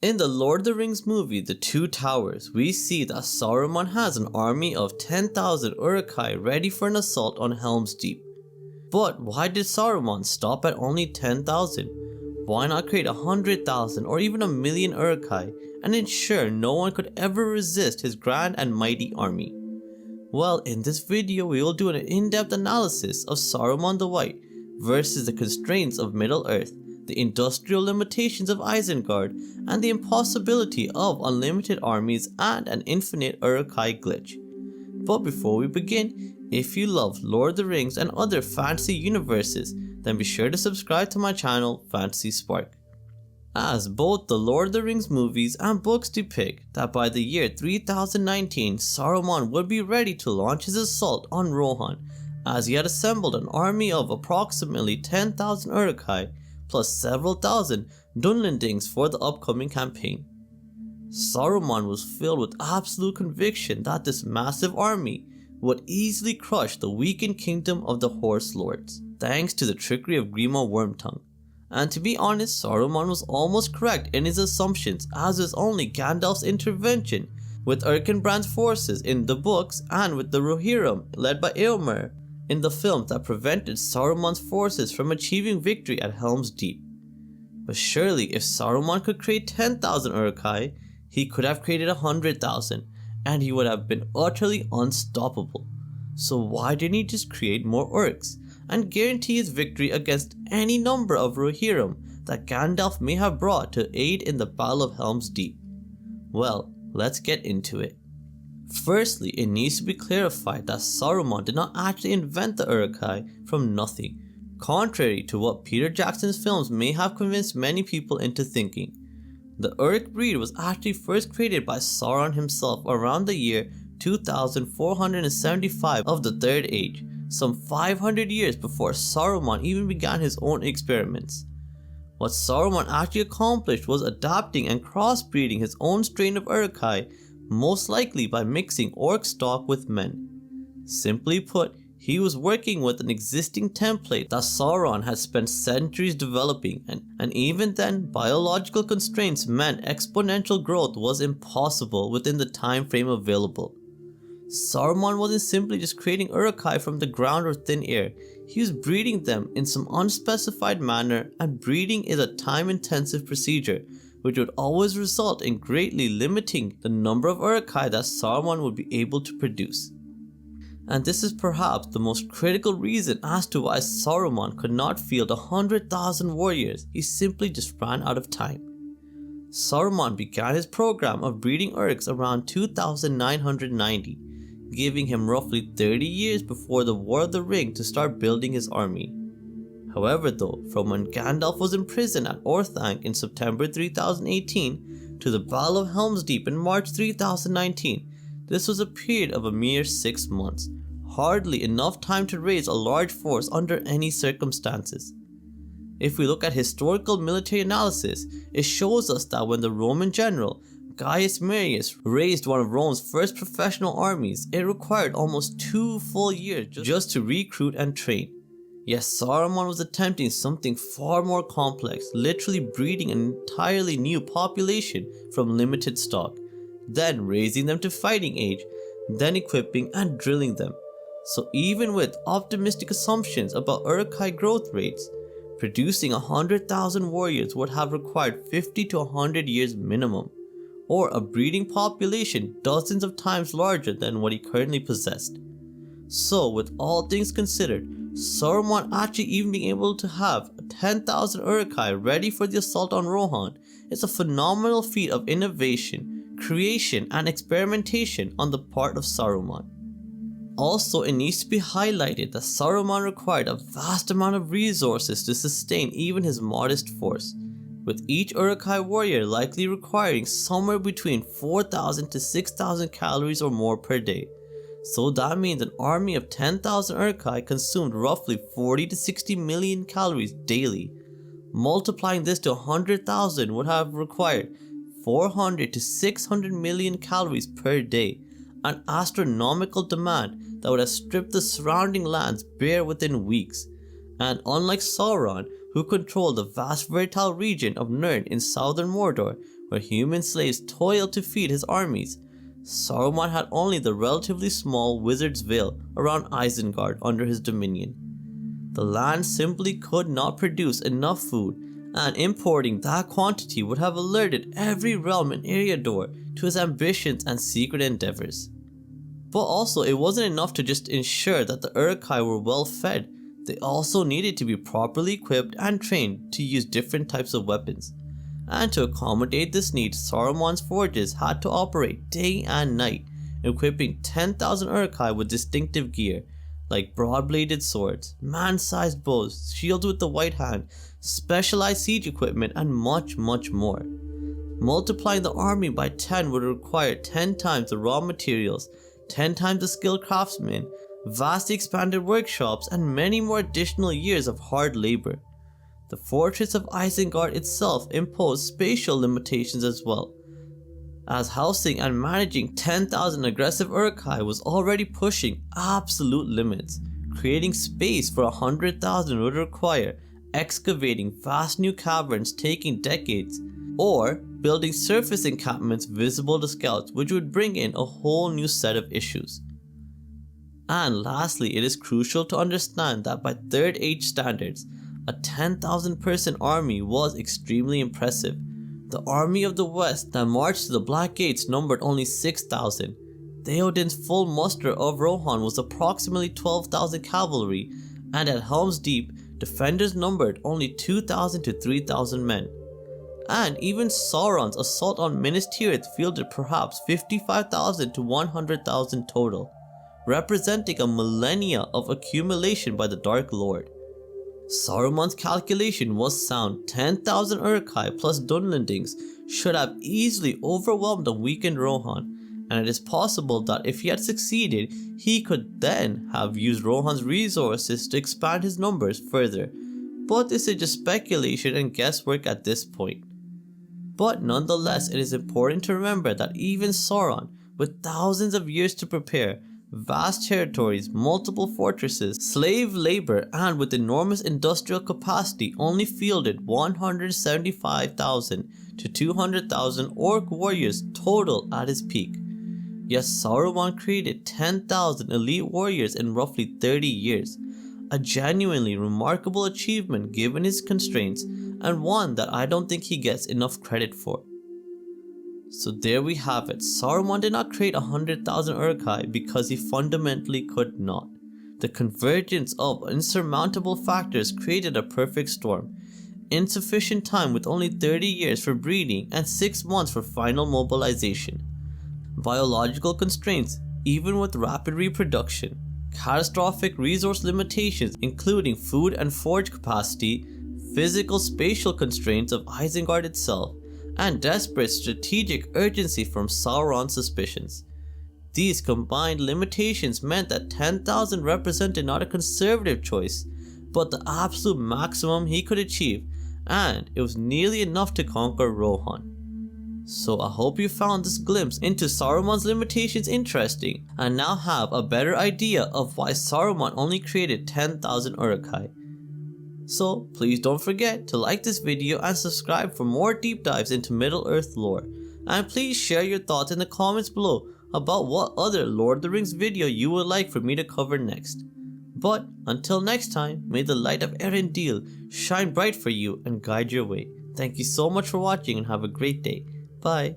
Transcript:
In the Lord of the Rings movie, The Two Towers, we see that Saruman has an army of 10,000 Uruk-hai ready for an assault on Helm's Deep. But why did Saruman stop at only 10,000? Why not create 100,000 or even 1,000,000 Uruk-hai and ensure no one could ever resist his grand and mighty army? Well, in this video we will do an in-depth analysis of Saruman the White versus the constraints of Middle-earth, the industrial limitations of Isengard, and the impossibility of unlimited armies and an infinite Uruk-hai glitch. But before we begin, if you love Lord of the Rings and other fantasy universes, then be sure to subscribe to my channel, Fantasy Spark. As both the Lord of the Rings movies and books depict that by the year 3019, Saruman would be ready to launch his assault on Rohan, as he had assembled an army of approximately 10,000 Uruk-hai plus several thousand Dunlendings for the upcoming campaign. Saruman was filled with absolute conviction that this massive army would easily crush the weakened kingdom of the Horse Lords, thanks to the trickery of Grima Wormtongue. And to be honest, Saruman was almost correct in his assumptions, as was only Gandalf's intervention with Erkenbrand's forces in the books and with the Rohirrim led by Eomer in the films that prevented Saruman's forces from achieving victory at Helm's Deep. But surely if Saruman could create 10,000 Uruk-hai, he could have created 100,000, and he would have been utterly unstoppable. So why didn't he just create more Orcs and guarantee his victory against any number of Rohirrim that Gandalf may have brought to aid in the Battle of Helm's Deep? Well, let's get into it. Firstly, it needs to be clarified that Saruman did not actually invent the Uruk-hai from nothing, contrary to what Peter Jackson's films may have convinced many people into thinking. The Uruk breed was actually first created by Sauron himself around the year 2475 of the Third Age, some 500 years before Saruman even began his own experiments. What Saruman actually accomplished was adapting and crossbreeding his own strain of Uruk-hai, most likely by mixing orc stock with men. Simply put, he was working with an existing template that Sauron had spent centuries developing, and even then, biological constraints meant exponential growth was impossible within the time frame available. Saruman wasn't simply just creating Uruk-hai from the ground or thin air, he was breeding them in some unspecified manner, and breeding is a time-intensive procedure, which would always result in greatly limiting the number of Uruk-hai that Saruman would be able to produce. And this is perhaps the most critical reason as to why Saruman could not field 100,000 warriors. He simply just ran out of time. Saruman began his program of breeding Urks around 2990, giving him roughly 30 years before the War of the Ring to start building his army. However though, from when Gandalf was imprisoned at Orthanc in September 3018 to the Battle of Helm's Deep in March 3019, this was a period of a mere 6 months, hardly enough time to raise a large force under any circumstances. If we look at historical military analysis, it shows us that when the Roman general Gaius Marius raised one of Rome's first professional armies, it required almost 2 full years just to recruit and train. Yes, Saruman was attempting something far more complex, literally breeding an entirely new population from limited stock, then raising them to fighting age, then equipping and drilling them. So even with optimistic assumptions about Uruk-hai growth rates, producing 100,000 warriors would have required 50 to 100 years minimum, or a breeding population dozens of times larger than what he currently possessed. So with all things considered, Saruman actually even being able to have 10,000 Uruk-hai ready for the assault on Rohan is a phenomenal feat of innovation, creation and experimentation on the part of Saruman. Also, it needs to be highlighted that Saruman required a vast amount of resources to sustain even his modest force, with each Uruk-hai warrior likely requiring somewhere between 4,000 to 6,000 calories or more per day. So that means an army of 10,000 Uruk-hai consumed roughly 40 to 60 million calories daily. Multiplying this to 100,000 would have required 400 to 600 million calories per day, an astronomical demand that would have stripped the surrounding lands bare within weeks. And unlike Sauron, who controlled the vast fertile region of Nirn in southern Mordor, where human slaves toiled to feed his armies. Saruman had only the relatively small Wizard's Vale around Isengard under his dominion. The land simply could not produce enough food, and importing that quantity would have alerted every realm in Eriador to his ambitions and secret endeavors. But also, it wasn't enough to just ensure that the Uruk-hai were well fed. They also needed to be properly equipped and trained to use different types of weapons. And to accommodate this need, Saruman's forges had to operate day and night, equipping 10,000 Uruk-hai with distinctive gear, like broad-bladed swords, man-sized bows, shields with the white hand, specialized siege equipment, and much more. Multiplying the army by 10 would require 10 times the raw materials, 10 times the skilled craftsmen, vastly expanded workshops, and many more additional years of hard labor. The fortress of Isengard itself imposed spatial limitations as well, as housing and managing 10,000 aggressive Uruk-hai was already pushing absolute limits. Creating space for 100,000 would require excavating vast new caverns taking decades, or building surface encampments visible to scouts, which would bring in a whole new set of issues. And lastly, it is crucial to understand that by Third Age standards, a 10,000 person army was extremely impressive. The army of the West that marched to the Black Gates numbered only 6,000. Theoden's full muster of Rohan was approximately 12,000 cavalry, and at Helm's Deep, defenders numbered only 2,000 to 3,000 men. And even Sauron's assault on Minas Tirith fielded perhaps 55,000 to 100,000 total, representing a millennia of accumulation by the Dark Lord. Saruman's calculation was sound. 10,000 Uruk-hai plus Dunlendings should have easily overwhelmed the weakened Rohan, and it is possible that if he had succeeded, he could then have used Rohan's resources to expand his numbers further, but this is just speculation and guesswork at this point. But nonetheless, it is important to remember that even Sauron, with thousands of years to prepare, vast territories, multiple fortresses, slave labor, and with enormous industrial capacity, only fielded 175,000 to 200,000 orc warriors total at his peak. Yes, Saruman created 10,000 elite warriors in roughly 30 years, a genuinely remarkable achievement given his constraints, and one that I don't think he gets enough credit for. So there we have it. Saruman did not create 100,000 Uruk-hai because he fundamentally could not. The convergence of insurmountable factors created a perfect storm. Insufficient time with only 30 years for breeding and 6 months for final mobilization. Biological constraints, even with rapid reproduction. Catastrophic resource limitations including food and forge capacity, physical spatial constraints of Isengard itself, and desperate strategic urgency from Sauron's suspicions. These combined limitations meant that 10,000 represented not a conservative choice, but the absolute maximum he could achieve, and it was nearly enough to conquer Rohan. So I hope you found this glimpse into Saruman's limitations interesting, and now have a better idea of why Saruman only created 10,000 Uruk-hai. So please don't forget to like this video and subscribe for more deep dives into Middle-earth lore, and please share your thoughts in the comments below about what other Lord of the Rings video you would like for me to cover next. But until next time, may the light of Erendil shine bright for you and guide your way. Thank you so much for watching and have a great day. Bye.